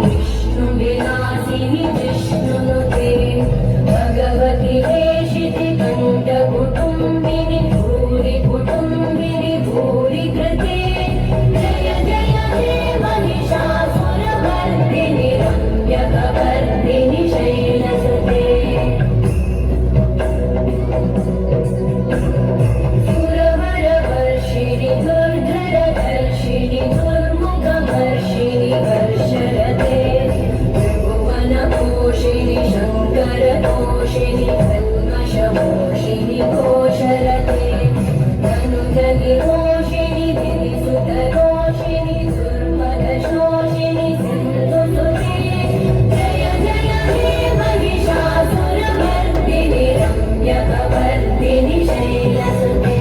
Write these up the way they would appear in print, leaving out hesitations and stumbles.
विष्णुविलासिनि जिष्णुनुते भगवति हेशितिकण्ठकुटुम्बिनि भूरि कुटुम्बिनि भूरि कृते जय जय हे महिषासुरमर्दिनि रम्यकवर्दिनि शैलसुते सुरवरवर्षिणि दुर्धरदर्शिनि दुर्मुखमर्षिणि वर्षरते त्रिभुवनपोषिणि शङ्करतोषिणि कल्मषमोषिणि घोषरते धनुधनिरोषिणि धिरिसुतरोषिणि दुर्मदशोषिणि सिन्धुसुते जय जय हे महिषासुरमर्दिनि रम्यकवर्दिनि शैलसुते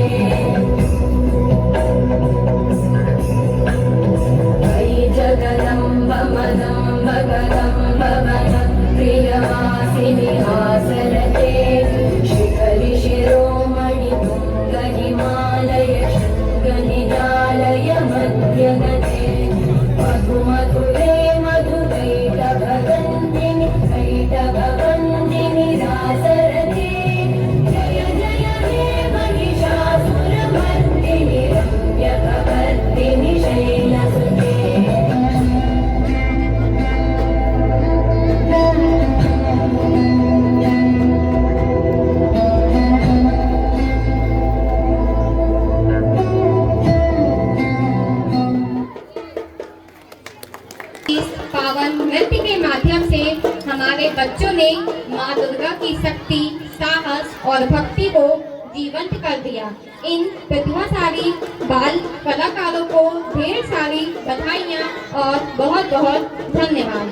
अयि जगदम्ब मदम्ब कदम्ब वन प्रियवासिनि हासरते शिखरि शिरोमणि तुङ्ग हिमालय शृङ्गनिजालय मध्यगते मधुमधुरे मधुकैटभवन्दिनि कैटभवन्दिनि रासरते जय जय हे महिषासुरमर्दिनि रम्यकवर्दिनि शैलसुते इस पावन नृत्य के माध्यम से हमारे बच्चों ने माँ दुर्गा की शक्ति, साहस और भक्ति को जीवंत कर दिया। इन प्रतिभाशाली बाल कलाकारों को ढेर सारी बधाइयाँ और बहुत बहुत धन्यवाद।